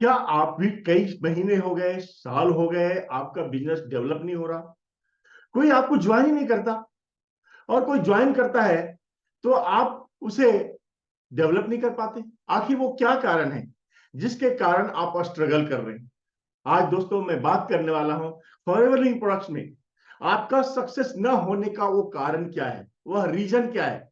क्या आप भी कई महीने हो गए, साल हो गए, आपका बिजनेस डेवलप नहीं हो रहा? कोई आपको ज्वाइन ही नहीं करता, और कोई ज्वाइन करता है तो आप उसे डेवलप नहीं कर पाते। आखिर वो क्या कारण है जिसके कारण आप स्ट्रगल कर रहे हैं? आज दोस्तों मैं बात करने वाला हूं फॉरएवर लिविंग प्रोडक्ट्स में आपका सक्सेस न होने का वो कारण क्या है, वह रीजन क्या है।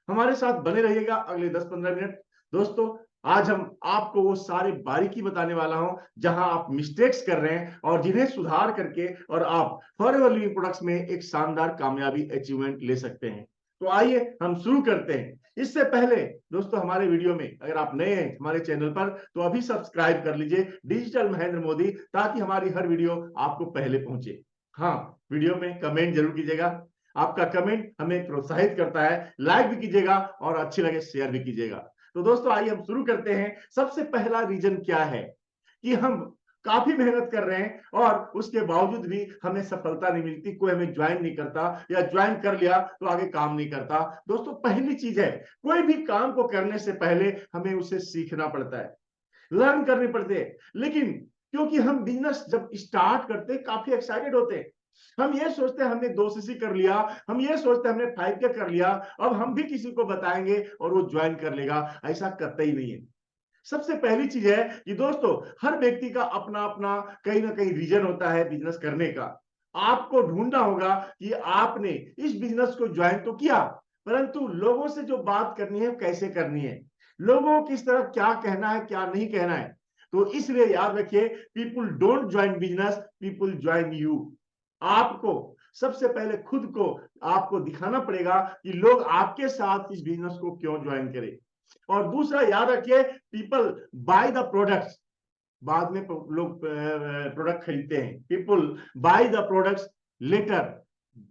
हमारे साथ बने रहिएगा अगले 10-15 मिनट। दोस्तों, आज हम आपको वो सारे बारीकी बताने वाला हूं जहां आप मिस्टेक्स कर रहे हैं और जिन्हें सुधार करके और आप फॉरएवर लिविंग प्रोडक्ट्स में एक शानदार कामयाबी अचीवमेंट ले सकते हैं। तो आइए हम शुरू करते हैं। इससे पहले दोस्तों, हमारे वीडियो में अगर आप नए हैं हमारे चैनल पर तो अभी सब्सक्राइब कर लीजिए डिजिटल महेंद्र मोदी, ताकि हमारी हर वीडियो आपको पहले पहुंचे। हाँ, वीडियो में कमेंट जरूर कीजिएगा। आपका कमेंट हमें प्रोत्साहित करता है। लाइक भी कीजिएगा और अच्छी लगे शेयर भी कीजिएगा। तो दोस्तों आइए हम शुरू करते हैं। सबसे पहला रीजन क्या है कि हम काफी मेहनत कर रहे हैं और उसके बावजूद भी हमें सफलता नहीं मिलती, कोई हमें ज्वाइन नहीं करता, या ज्वाइन कर लिया तो आगे काम नहीं करता। दोस्तों, पहली चीज है, कोई भी काम को करने से पहले हमें उसे सीखना पड़ता है, लर्न करने पड़ते हैं। लेकिन क्योंकि हम बिजनेस जब स्टार्ट करते हैं काफी एक्साइटेड होते हैं, हम ये सोचते हैं हमने 2 सीसी कर लिया, हम ये सोचते हैं हमने 5K कर लिया, अब हम भी किसी को बताएंगे और वो ज्वाइन कर लेगा। ऐसा कतई नहीं है। सबसे पहली चीज है कि दोस्तों, हर व्यक्ति का अपना अपना कहीं ना कहीं रीजन होता है बिजनेस करने का। आपको ढूंढना होगा कि आपने इस बिजनेस को ज्वाइन तो किया, परंतु लोगों से जो बात करनी है कैसे करनी है, लोगों को किस तरह क्या कहना है क्या नहीं कहना है। तो इसलिए याद रखिए, people don't join business, people join you. आपको सबसे पहले खुद को आपको दिखाना पड़ेगा कि लोग आपके साथ इस बिजनेस को क्यों ज्वाइन करें। और दूसरा याद रखिए, पीपल बाय द प्रोडक्ट्स, बाद में लोग प्रोडक्ट खरीदते हैं। People buy the products later,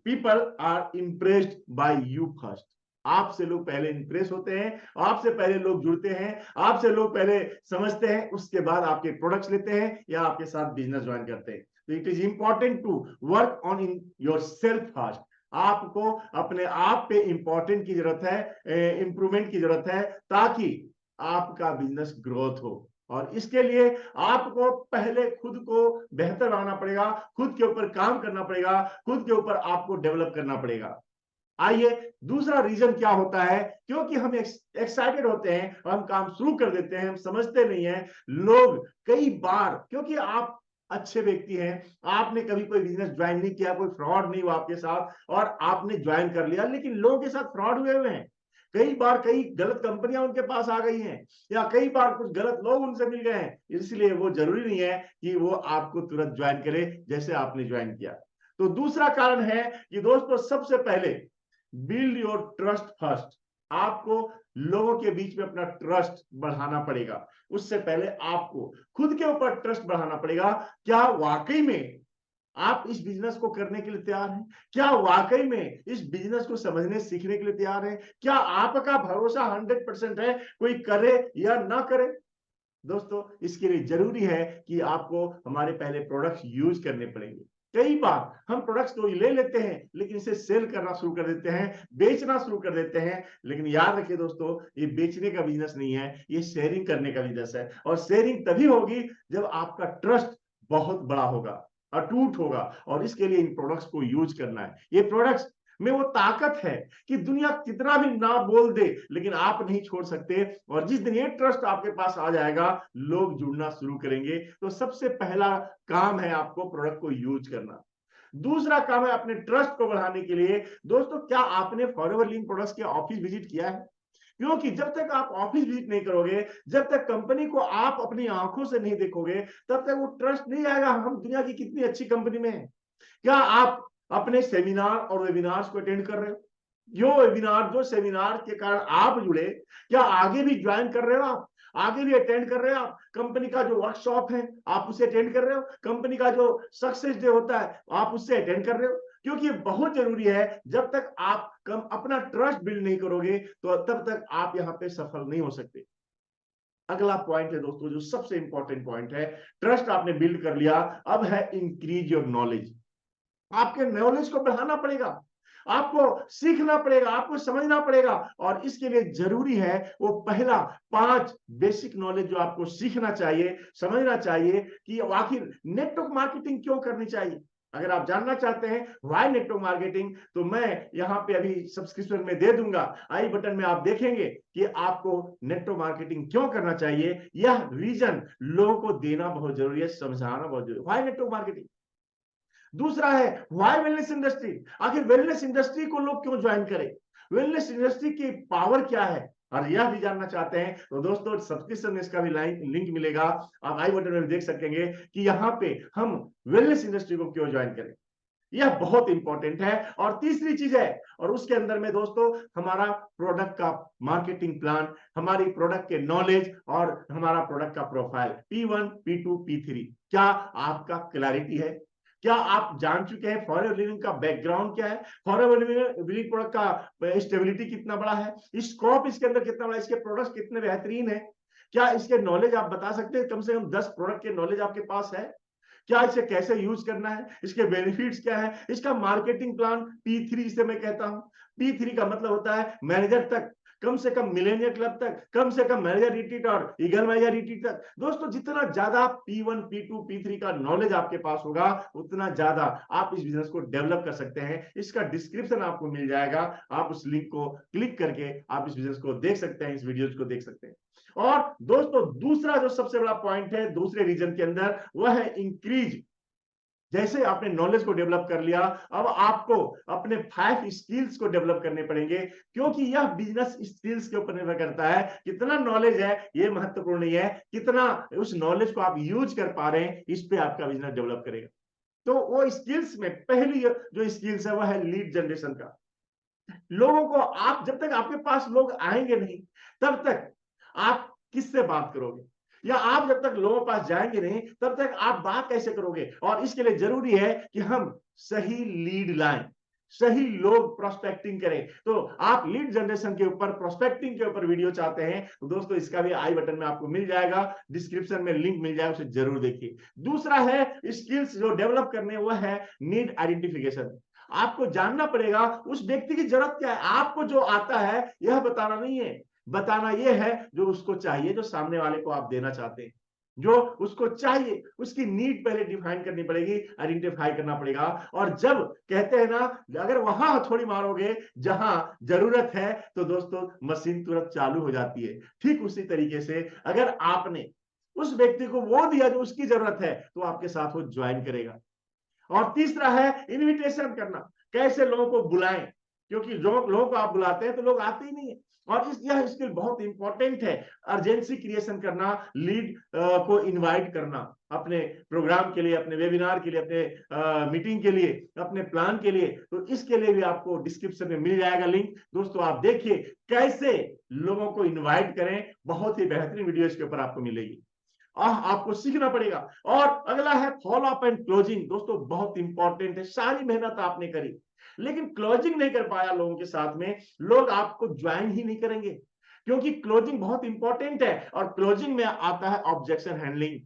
people are impressed by you first. आपसे लोग पहले इंप्रेस होते हैं, आपसे पहले लोग जुड़ते हैं, आपसे लोग पहले समझते हैं, उसके बाद आपके प्रोडक्ट्स लेते हैं या आपके साथ बिजनेस ज्वाइन करते हैं। तो it is important to work on in yourself first. आपको अपने आप पे इंपॉर्टेंट की जरूरत है, इंप्रूवमेंट की जरूरत है, ताकि आपका बिजनेस ग्रोथ हो। और इसके लिए आपको पहले खुद को बेहतर बनाना पड़ेगा, खुद के ऊपर काम करना पड़ेगा, खुद के ऊपर आपको डेवलप करना पड़ेगा। आइए, दूसरा रीजन क्या होता है, क्योंकि हम एक्साइटेड होते हैं और हम काम शुरू कर देते हैं, हम समझते नहीं है। लोग कई बार, क्योंकि आप अच्छे व्यक्ति हैं, आपने कभी कोई बिजनेस ज्वाइन नहीं किया, कोई फ्रॉड नहीं हुआ आपके साथ और आपने ज्वाइन कर लिया, लेकिन लोगों के साथ फ्रॉड हुए हैं। कई बार कई गलत कंपनियां उनके पास आ गई हैं, या कई बार कुछ गलत लोग उनसे मिल गए हैं। इसलिए वो जरूरी नहीं है कि वो आपको तुरंत ज्वाइन करे जैसे आपने ज्वाइन किया। तो दूसरा कारण है कि दोस्तों, सबसे पहले बिल्ड योर ट्रस्ट फर्स्ट। आपको लोगों के बीच में अपना ट्रस्ट बढ़ाना पड़ेगा। उससे पहले आपको खुद के ऊपर ट्रस्ट बढ़ाना पड़ेगा। क्या वाकई में आप इस बिजनेस को करने के लिए तैयार हैं? क्या वाकई में इस बिजनेस को समझने सीखने के लिए तैयार हैं? क्या आपका भरोसा 100% है कोई करे या ना करे? दोस्तों, इसके लिए जरूरी है कि आपको हमारे पहले प्रोडक्ट्स यूज करने पड़ेंगे। कई बार हम प्रोडक्ट्स तो ले लेते हैं, लेकिन इसे सेल करना शुरू कर देते हैं, बेचना शुरू कर देते हैं। लेकिन याद रखिए दोस्तों, ये बेचने का बिजनेस नहीं है, ये शेयरिंग करने का बिजनेस है। और शेयरिंग तभी होगी जब आपका ट्रस्ट बहुत बड़ा होगा, अटूट होगा। और इसके लिए इन प्रोडक्ट्स को यूज करना है। ये प्रोडक्ट्स में वो ताकत है कि दुनिया कितना भी ना बोल दे, लेकिन आप नहीं छोड़ सकते। और जिस दिन ये ट्रस्ट आपके पास आ जाएगा, लोग जुड़ना शुरू करेंगे। तो सबसे पहला काम है आपको प्रोडक्ट को यूज करना। दूसरा काम है अपने ट्रस्ट को बढ़ाने के लिए। दोस्तों, क्या आपने फॉरएवर लिविंग प्रोडक्ट्स के ऑफिस विजिट किया है? क्योंकि जब तक आप ऑफिस विजिट नहीं करोगे, जब तक कंपनी को आप अपनी आंखों से नहीं देखोगे, तब तक वो ट्रस्ट नहीं आएगा हम दुनिया की कितनी अच्छी कंपनी में हैं। क्या आप अपने सेमिनार और वेबिनार्स को अटेंड कर रहे हो? जो सेमिनार के कारण आप जुड़े, क्या आगे भी ज्वाइन कर रहे हो? आप आगे भी अटेंड कर रहे हो? आप कंपनी का जो वर्कशॉप है आप उसे अटेंड कर रहे हो? कंपनी का जो सक्सेस डे होता है आप उससे अटेंड कर रहे हो? क्योंकि ये बहुत जरूरी है। जब तक आप अपना ट्रस्ट बिल्ड नहीं करोगे, तो तब तक आप यहाँ पे सफल नहीं हो सकते। अगला पॉइंट है दोस्तों, जो सबसे इंपॉर्टेंट पॉइंट है। ट्रस्ट आपने बिल्ड कर लिया, अब है इंक्रीज योर नॉलेज। आपके नॉलेज को बढ़ाना पड़ेगा। आपको सीखना पड़ेगा, आपको समझना पड़ेगा, और इसके लिए जरूरी है वो पहला 5 बेसिक नॉलेज जो आपको सीखना चाहिए, समझना चाहिए कि आखिर नेटवर्क मार्केटिंग क्यों करनी चाहिए। अगर आप जानना चाहते हैं व्हाई नेटवर्क मार्केटिंग, तो मैं यहां पे अभी सब्सक्रिप्शन में दे दूंगा, आई बटन में आप देखेंगे कि आपको नेटवर्क मार्केटिंग क्यों करना चाहिए, यह रीजन लोगों को देना बहुत जरूरी है, समझाना बहुत जरूरी है। Why network marketing. दूसरा है व्हाई वेलनेस इंडस्ट्री, आखिर वेलनेस इंडस्ट्री को लोग क्यों ज्वाइन करें, वेलनेस इंडस्ट्री की पावर क्या है, और यह भी जानना चाहते हैं तो दोस्तों सब्सक्रिप्शन में इसका भी लिंक मिलेगा, आप आई बटन में देख सकेंगे कि यहाँ पे हम वेलनेस इंडस्ट्री को क्यों ज्वाइन करें, यह बहुत इंपॉर्टेंट है। और तीसरी चीज है, और उसके अंदर में दोस्तों हमारा प्रोडक्ट का मार्केटिंग प्लान, हमारी प्रोडक्ट के नॉलेज और हमारा प्रोडक्ट का प्रोफाइल P1 P2 P3, क्या आपका क्लैरिटी है, क्या आप जान चुके हैं फॉरएवर लिविंग का बैकग्राउंड क्या है, फॉरएवर लिविंग प्रोडक्ट का स्टेबिलिटी कितना बड़ा है, स्कोप इसके अंदर कितना बड़ा है, इसके प्रोडक्ट्स कितने बेहतरीन है, क्या इसके नॉलेज आप बता सकते हैं, कम से कम 10 प्रोडक्ट के नॉलेज आपके पास है, क्या इसे कैसे यूज करना है, इसके बेनिफिट्स क्या है, इसका मार्केटिंग प्लान P3 से मैं कहता हूं। P3 का मतलब होता है मैनेजर तक, कम से कम मिलेनियर क्लब तक, कम से कम मैनेजर रिट्रीट और ईगल मैनेजर रिट्रीट तक। दोस्तों जितना ज्यादा P1 P2 P3 का नॉलेज आपके पास होगा, उतना ज्यादा आप इस बिजनेस को डेवलप कर सकते हैं। इसका डिस्क्रिप्शन आपको मिल जाएगा, आप उस लिंक को क्लिक करके आप इस बिजनेस को देख सकते हैं, इस वीडियोज को देख सकते हैं। और दोस्तों दूसरा जो सबसे बड़ा पॉइंट है दूसरे रीजन के अंदर, वह है इंक्रीज। जैसे आपने नॉलेज को डेवलप कर लिया, अब आपको अपने 5 स्किल्स को डेवलप करने पड़ेंगे, क्योंकि यह बिजनेस स्किल्स के ऊपर निर्भर करता है। कितना नॉलेज है ये महत्वपूर्ण नहीं है, कितना उस नॉलेज को आप यूज कर पा रहे हैं, इस पे आपका बिजनेस डेवलप करेगा। तो वो स्किल्स में पहली जो स्किल्स है वह है लीड जनरेशन का। लोगों को आप, जब तक आपके पास लोग आएंगे नहीं तब तक आप किससे बात करोगे, या आप जब तक लोगों के पास जाएंगे नहीं तब तक आप बात कैसे करोगे। और इसके लिए जरूरी है कि हम सही लीड लाएं, सही लोग प्रोस्पेक्टिंग करें। तो आप लीड जनरेशन के ऊपर, प्रोस्पेक्टिंग के ऊपर वीडियो चाहते हैं तो दोस्तों इसका भी आई बटन में आपको मिल जाएगा, डिस्क्रिप्शन में लिंक मिल जाएगा, उसे जरूर देखिए। दूसरा है स्किल्स जो डेवलप करने, वो है नीड आइडेंटिफिकेशन। आपको जानना पड़ेगा उस व्यक्ति की जरूरत क्या है, आपको जो आता है यह बताना नहीं है, बताना यह है जो उसको चाहिए, जो सामने वाले को आप देना चाहते हैं, जो उसको चाहिए, उसकी नीड पहले डिफाइन करनी पड़ेगी, आइडेंटिफाई करना पड़ेगा। और जब कहते हैं ना, अगर वहां हथौड़ी मारोगे जहां जरूरत है तो दोस्तों मशीन तुरंत चालू हो जाती है। ठीक उसी तरीके से अगर आपने उस व्यक्ति को वो दिया जो उसकी जरूरत है, तो आपके साथ वो ज्वाइन करेगा। और तीसरा है इनविटेशन करना, कैसे लोगों को बुलाएं, क्योंकि जो लोगों को आप बुलाते हैं तो लोग आते ही नहीं है। और यह स्किल बहुत इंपॉर्टेंट है, अर्जेंसी क्रिएशन करना, लीड को इनवाइट करना अपने प्रोग्राम के लिए, अपने वेबिनार के लिए, अपने मीटिंग के लिए, अपने प्लान के लिए। तो इसके लिए भी आपको डिस्क्रिप्शन में मिल जाएगा लिंक। दोस्तों आप देखिए कैसे लोगों को इन्वाइट करें, बहुत ही बेहतरीन वीडियो इसके ऊपर आपको मिलेगी, आपको सीखना पड़ेगा। और अगला है फॉलो अप एंड क्लोजिंग। दोस्तों बहुत इंपॉर्टेंट है, सारी मेहनत आपने करी लेकिन क्लोजिंग नहीं कर पाया लोगों के साथ में, लोग आपको ज्वाइन ही नहीं करेंगे, क्योंकि क्लोजिंग बहुत इंपॉर्टेंट है। और क्लोजिंग में आता है ऑब्जेक्शन हैंडलिंग,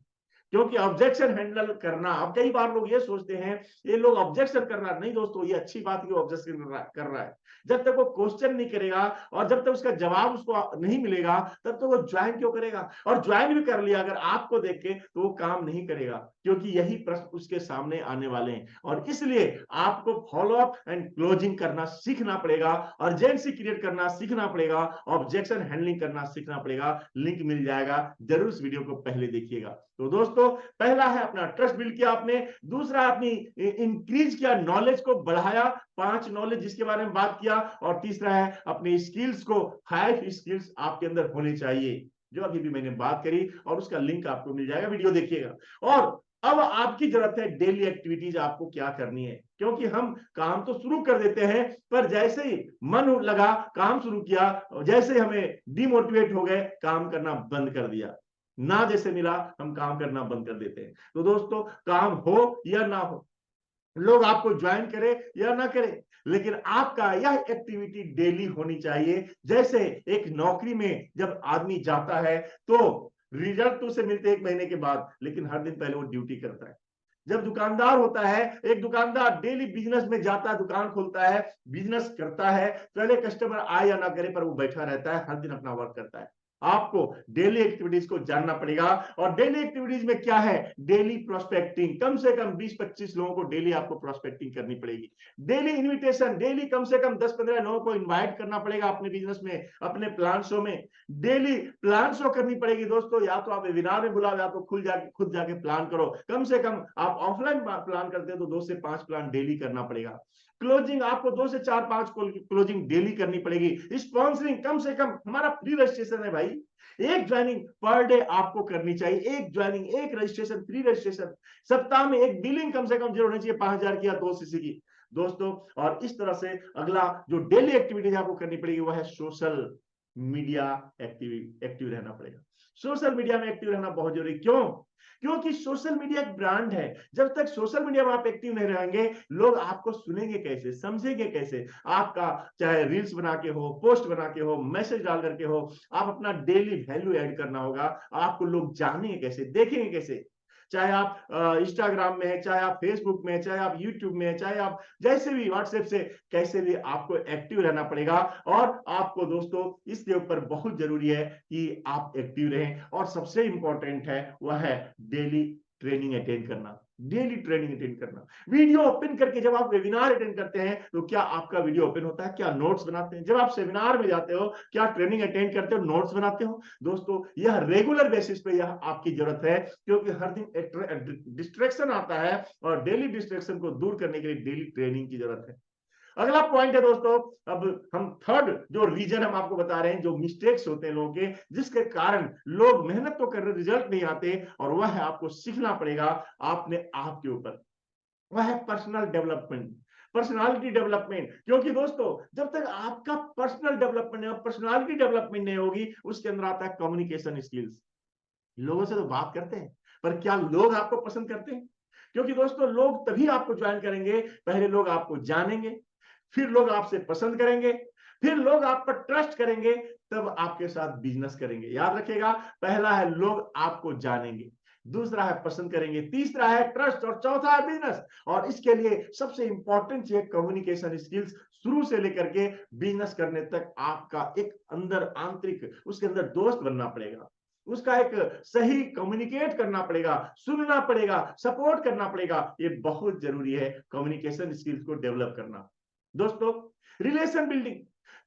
क्योंकि ऑब्जेक्शन हैंडल करना, अब कई बार लोग ये सोचते हैं ये लोग ऑब्जेक्शन कर रहा है, नहीं दोस्तों ये अच्छी बात है ऑब्जेक्शन कर रहा है। जब तक वो क्वेश्चन नहीं करेगा और जब तक उसका जवाब उसको नहीं मिलेगा तब तक वो ज्वाइन क्यों करेगा। और ज्वाइन भी कर लिया अगर आपको देख के तो वो काम नहीं करेगा, क्योंकि यही प्रश्न उसके सामने आने वाले हैं। और इसलिए आपको फॉलो अप एंड क्लोजिंग करना सीखना पड़ेगा, अर्जेंसी क्रिएट करना सीखना पड़ेगा, ऑब्जेक्शन हैंडलिंग करना सीखना पड़ेगा। लिंक मिल जाएगा, जरूर इस वीडियो को पहले देखिएगा। तो दोस्तों पहला है अपना ट्रस्ट बिल्ड किया आपने, दूसरा अपनी इंक्रीज किया, नॉलेज को बढ़ाया, 5 नॉलेज जिसके बारे में बात किया, और तीसरा है अपनी स्किल्स को, 5 स्किल्स आपके अंदर होनी चाहिए जो अभी भी मैंने बात करी, और उसका लिंक आपको मिल जाएगा, वीडियो देखिएगा। और अब आपकी जरूरत है डेली एक्टिविटीज आपको क्या करनी है, क्योंकि हम काम तो शुरू कर देते हैं पर जैसे ही मन लगा काम शुरू किया, जैसे हमें डिमोटिवेट हो गए काम करना बंद कर दिया, ना जैसे मिला हम काम करना बंद कर देते हैं। तो दोस्तों काम हो या ना हो, लोग आपको ज्वाइन करें या ना करें, लेकिन आपका यह एक्टिविटी डेली होनी चाहिए। जैसे एक नौकरी में जब आदमी जाता है तो रिजल्ट तो उसे मिलते 1 महीने के बाद, लेकिन हर दिन पहले वो ड्यूटी करता है। जब दुकानदार होता है, एक दुकानदार डेली बिजनेस में जाता है, दुकान खोलता है, बिजनेस करता है, पहले कस्टमर आए या ना करे पर वो बैठा रहता है, हर दिन अपना वर्क करता है। आपको डेली एक्टिविटीज को जानना पड़ेगा। और डेली एक्टिविटीज में क्या है, डेली प्रोस्पेक्टिंग, कम से कम 20-25 लोगों को डेली आपको प्रोस्पेक्टिंग करनी पड़ेगी। डेली इनविटेशन, डेली कम से कम 10-15 लोगों को इनवाइट करना पड़ेगा अपने बिजनेस में, अपने प्लान शो में। डेली प्लान शो करनी पड़ेगी दोस्तों, या तो आप वेबिनार में बुलाओ या तो खुद जाके प्लान करो। कम से कम आप ऑफलाइन प्लान करते हैं तो 2 से 5 प्लान डेली करना पड़ेगा। क्लोजिंग आपको 2 से 4-5 क्लोजिंग डेली करनी पड़ेगी। स्पॉन्सरिंग कम से कम, हमारा फ्री रजिस्ट्रेशन है भाई, एक ज्वाइनिंग पर डे आपको करनी चाहिए, एक ज्वाइनिंग, एक रजिस्ट्रेशन, फ्री रजिस्ट्रेशन। सप्ताह में एक बिलिंग कम से कम जरूर होनी चाहिए 5,000 की या 2 सीसी की दोस्तों। और इस तरह से अगला जो डेली एक्टिविटीज आपको करनी पड़ेगी वो है सोशल मीडिया एक्टिव रहना पड़ेगा। सोशल मीडिया में एक्टिव रहना बहुत जरूरी, क्यों? क्योंकि सोशल मीडिया एक ब्रांड है। जब तक सोशल मीडिया में आप एक्टिव नहीं रहेंगे, लोग आपको सुनेंगे कैसे, समझेंगे कैसे? आपका चाहे रील्स बना के हो, पोस्ट बना के हो, मैसेज डाल करके हो, आप अपना डेली वैल्यू ऐड करना होगा। आपको लोग जानेंगे कैसे, देखेंगे कैसे? चाहे आप इंस्टाग्राम में है, चाहे आप फेसबुक में, चाहे आप यूट्यूब में, चाहे आप जैसे भी व्हाट्सएप से, कैसे भी आपको एक्टिव रहना पड़ेगा। और आपको दोस्तों इसके ऊपर बहुत जरूरी है कि आप एक्टिव रहें। और सबसे इंपॉर्टेंट है वह है डेली ट्रेनिंग अटेंड करना, डेली ट्रेनिंग अटेंड करना। वीडियो ओपन करके जब आप वेबिनार अटेंड करते हैं तो क्या आपका वीडियो ओपन होता है? क्या नोट्स बनाते हैं? जब आप सेमिनार में जाते हो, क्या ट्रेनिंग अटेंड करते हो, नोट्स बनाते हो? दोस्तों यह रेगुलर बेसिस पे यह आपकी जरूरत है, क्योंकि हर दिन डिस्ट्रैक्शन आता है और डेली डिस्ट्रैक्शन को दूर करने के लिए डेली ट्रेनिंग की जरूरत है। अगला पॉइंट है दोस्तों, अब हम थर्ड जो रीजन हम आपको बता रहे हैं, जो मिस्टेक्स होते हैं लोगों के, जिसके कारण लोग मेहनत तो कर रहे, रिजल्ट नहीं आते, और वह है आपको सीखना पड़ेगा अपने आप के ऊपर, वह है पर्सनल डेवलपमेंट, पर्सनालिटी डेवलपमेंट। क्योंकि दोस्तों जब तक आपका पर्सनल डेवलपमेंट है, पर्सनालिटी डेवलपमेंट नहीं होगी, उसके अंदर आता है कम्युनिकेशन स्किल्स। लोगों से तो बात करते हैं, पर क्या लोग आपको पसंद करते हैं? क्योंकि दोस्तों लोग तभी आपको ज्वाइन करेंगे, पहले लोग आपको जानेंगे, फिर लोग आपसे पसंद करेंगे, फिर लोग आप पर ट्रस्ट करेंगे, तब आपके साथ बिजनेस करेंगे। याद रखिएगा, पहला है लोग आपको जानेंगे, दूसरा है पसंद करेंगे, तीसरा है ट्रस्ट, और चौथा है बिजनेस। और इसके लिए सबसे इंपॉर्टेंट चीज कम्युनिकेशन स्किल्स। शुरू से लेकर के बिजनेस करने तक आपका एक अंदर आंतरिक, उसके अंदर दोस्त बनना पड़ेगा, उसका एक सही कम्युनिकेट करना पड़ेगा, सुनना पड़ेगा, सपोर्ट करना पड़ेगा। ये बहुत जरूरी है कम्युनिकेशन स्किल्स को डेवलप करना। दोस्तों रिलेशन बिल्डिंग,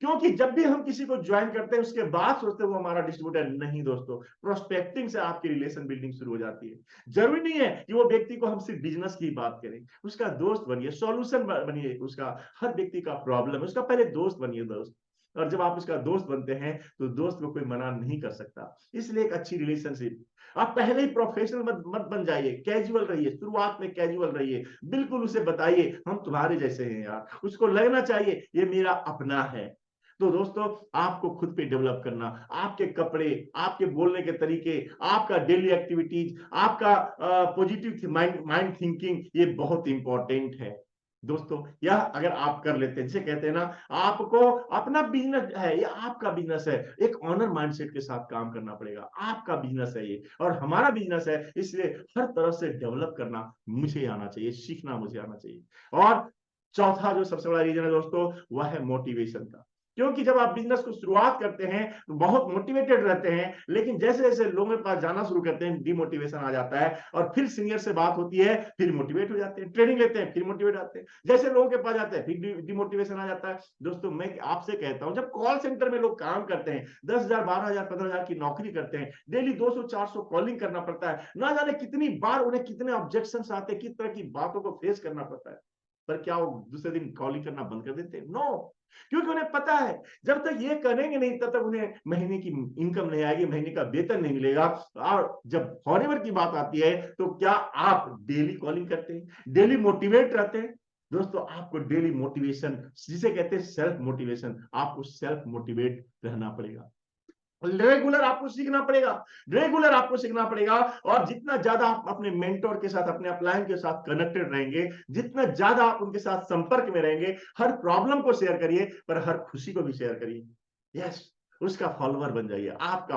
क्योंकि जब भी हम किसी को ज्वाइन करते हैं उसके बाद सोचते हैं वो हमारा डिस्ट्रीब्यूटर नहीं, दोस्तों प्रोस्पेक्टिंग से आपकी रिलेशन बिल्डिंग शुरू हो जाती है। जरूरी नहीं है कि वो व्यक्ति को हम सिर्फ बिजनेस की बात करें, उसका दोस्त बनिए, सॉल्यूशन बनिए, उसका हर व्यक्ति का प्रॉब्लम है उसका पहले दोस्त बनिए दोस्त। और जब आप उसका दोस्त बनते हैं तो दोस्त को कोई मना नहीं कर सकता। इसलिए एक अच्छी रिलेशनशिप, आप पहले ही प्रोफेशनल मत बन जाइए, कैजुअल रहिए, शुरुआत में कैजुअल रहिए, बिल्कुल उसे बताइए हम तुम्हारे जैसे हैं यार, उसको लगना चाहिए ये मेरा अपना है। तो दोस्तों आपको खुद पे डेवलप करना, आपके कपड़े, आपके बोलने के तरीके, आपका डेली एक्टिविटीज, आपका पॉजिटिव माइंड थिंकिंग, ये बहुत इंपॉर्टेंट है दोस्तों। यह अगर आप कर लेते हैं, जिसे कहते हैं ना, आपको अपना बिजनेस है, ये आपका बिजनेस है, एक ऑनर माइंडसेट के साथ काम करना पड़ेगा। आपका बिजनेस है ये और हमारा बिजनेस है, इसलिए हर तरह से डेवलप करना मुझे आना चाहिए, सीखना मुझे आना चाहिए। और चौथा जो सबसे बड़ा रीजन है दोस्तों, वह है मोटिवेशन का। क्योंकि जब आप बिजनेस को शुरुआत करते हैं तो बहुत मोटिवेटेड रहते हैं, लेकिन जैसे जैसे लोगों के पास जाना शुरू करते हैं डिमोटिवेशन आ जाता है, और फिर सीनियर से बात होती है फिर मोटिवेट हो जाते हैं, ट्रेनिंग लेते हैं फिर मोटिवेट आते हैं, जैसे लोगों के पास जाते हैं फिर डिमोटिवेशन आ जाता है। दोस्तों मैं आपसे कहता हूं, जब कॉल सेंटर में लोग काम करते हैं, 10,000 12,000 15,000 की नौकरी करते हैं, डेली 200-400 कॉलिंग करना पड़ता है, ना जाने कितनी बार उन्हें कितने ऑब्जेक्शन आते हैं, किस तरह की बातों को फेस करना पड़ता है, पर क्या वो दूसरे दिन कॉलिंग करना बंद कर देते हैं? नो, क्योंकि उन्हें पता है जब तक ये करेंगे नहीं तब तक उन्हें महीने की इनकम नहीं आएगी, महीने का वेतन नहीं मिलेगा। और जब फॉरएवर की बात आती है तो क्या आप डेली कॉलिंग करते हैं, डेली मोटिवेट रहते हैं? दोस्तों आपको डेली मोटिवेशन, जिसे कहते हैं सेल्फ मोटिवेशन, आपको सेल्फ मोटिवेट रहना पड़ेगा, रेगुलर आपको सीखना पड़ेगा, रेगुलर आपको सीखना पड़ेगा। और जितना ज्यादा आप अपने मेंटोर के साथ, अपने अपलाइन के साथ कनेक्टेड रहेंगे, जितना ज्यादा आप उनके साथ संपर्क में रहेंगे, हर प्रॉब्लम को शेयर करिए पर हर खुशी को भी शेयर करिए। यस, उसका फॉलोवर बन जाइए। आपका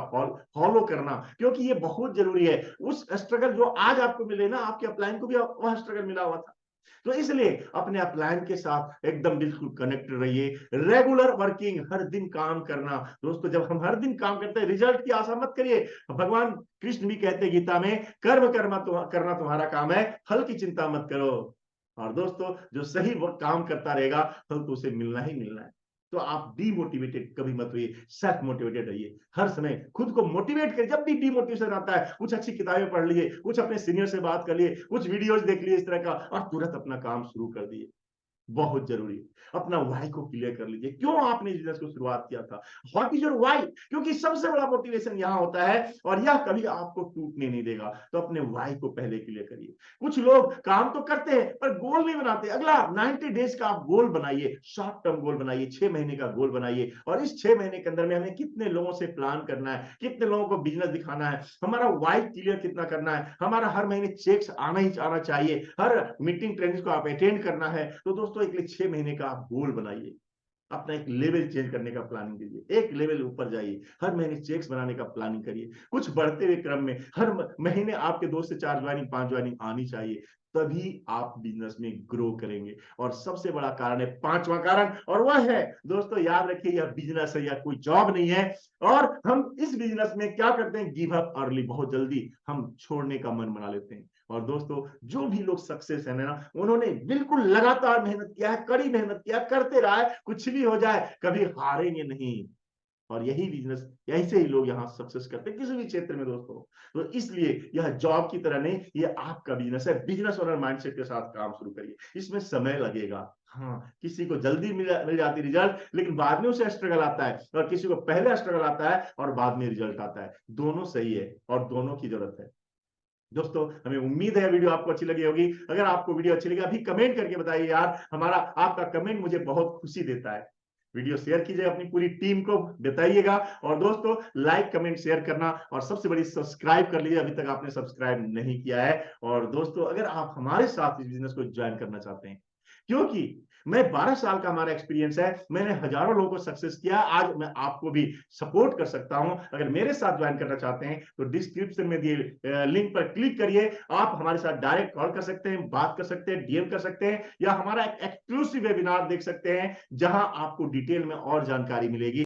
फॉलो करना, क्योंकि ये बहुत जरूरी है। उस स्ट्रगल जो आज आपको मिले ना, आपके अपलाइन को भी वह स्ट्रगल मिला हुआ था। तो इसलिए अपने अपलाइन के साथ एकदम बिल्कुल कनेक्टेड रहिए। रेगुलर वर्किंग, हर दिन काम करना। दोस्तों, जब हम हर दिन काम करते हैं, रिजल्ट की आशा मत करिए। भगवान कृष्ण भी कहते हैं गीता में, कर्म करना तुम्हारा काम है, फल की चिंता मत करो। और दोस्तों, जो सही वक्त काम करता रहेगा, फल तो उसे मिलना ही मिलना है। तो आप डीमोटिवेटेड कभी मत होइए, सेल्फ मोटिवेटेड रहिए। हर समय खुद को मोटिवेट करिए। जब भी डीमोटिवेशन आता है, कुछ अच्छी किताबें पढ़ लीजिए, कुछ अपने सीनियर से बात कर लिए, कुछ वीडियोस देख लिए इस तरह का, और तुरंत अपना काम शुरू कर दिए। बहुत जरूरी है। अपना वाई को क्लियर कर लीजिए, क्यों आपने बिजनेस को शुरुआत किया था। व्हाट इज योर वाई, क्योंकि सबसे बड़ा मोटिवेशन यहां होता है, और यह कभी आपको टूटने नहीं देगा। तो अपने वाई को पहले क्लियर करिए। कुछ लोग काम तो करते हैं पर गोल नहीं बनाते। अगला 90 डेज का आप गोल बनाइए, शॉर्ट टर्म गोल बनाइए, 6 महीने का गोल बनाइए। और इस 6 महीने के अंदर में हमें कितने लोगों से प्लान करना है, कितने लोगों को बिजनेस दिखाना है, हमारा वाई क्लियर कितना करना है, हमारा हर महीने चेक्स आना ही आना चाहिए, हर मीटिंग ट्रेनिंग को आप अटेंड करना है। तो दोस्तों, एक 6 महीने का आप गोल बनाइए। अपना एक लेवल चेंज करने का प्लानिंग कीजिए, एक लेवल ऊपर जाइए, हर महीने चेक्स बनाने का प्लानिंग करिए। कुछ बढ़ते हुए क्रम में हर महीने आपके 2 से 4 ज्वाइनिंग, 5 ज्वाइनिंग आनी चाहिए। तभी आप बिजनेस में ग्रो करेंगे। और सबसे बड़ा कारण है, पांचवा कारण, और वह है दोस्तों, याद रखिए, यह बिजनेस है या कोई जॉब नहीं है। और हम इस बिजनेस में क्या करते हैं, गिव अप अर्ली, बहुत जल्दी हम छोड़ने का मन बना लेते हैं। और दोस्तों, जो भी लोग सक्सेस है ना, उन्होंने बिल्कुल लगातार मेहनत किया है, कड़ी मेहनत किया, करते रहा है, कुछ भी हो जाए कभी हारेंगे नहीं। और यही बिजनेस, ऐसे ही लोग यहाँ सक्सेस करते हैं किसी भी क्षेत्र में दोस्तों। तो इसलिए यह जॉब की तरह नहीं, ये आपका बिजनेस है। बिजनेस ओनर माइंडसेट के साथ काम शुरू करिए। इसमें समय लगेगा, हाँ, किसी को जल्दी मिल जाती रिजल्ट, लेकिन बाद में उसे स्ट्रगल आता है, और किसी को पहले स्ट्रगल आता है और बाद में रिजल्ट आता है। दोनों सही है और दोनों की जरूरत है। दोस्तों, हमें उम्मीद है वीडियो आपको अच्छी लगी होगी। अगर आपको वीडियो अच्छी लगी, अभी कमेंट करके बताइए यार, हमारा आपका कमेंट मुझे बहुत खुशी देता है। वीडियो शेयर कीजिए, अपनी पूरी टीम को बताइएगा। और दोस्तों, लाइक कमेंट शेयर करना, और सबसे बड़ी सब्सक्राइब कर लीजिए, अभी तक आपने सब्सक्राइब नहीं किया है। और दोस्तों, अगर आप हमारे साथ इस बिजनेस को ज्वाइन करना चाहते हैं, क्योंकि मैं 12 साल का हमारा एक्सपीरियंस है, मैंने हजारों लोगों को सक्सेस किया, आज मैं आपको भी सपोर्ट कर सकता हूं। अगर मेरे साथ ज्वाइन करना चाहते हैं तो डिस्क्रिप्शन में दिए लिंक पर क्लिक करिए। आप हमारे साथ डायरेक्ट कॉल कर सकते हैं, बात कर सकते हैं, डीएम कर सकते हैं, या हमारा एक एक्सक्लूसिव वेबिनार देख सकते हैं, जहां आपको डिटेल में और जानकारी मिलेगी।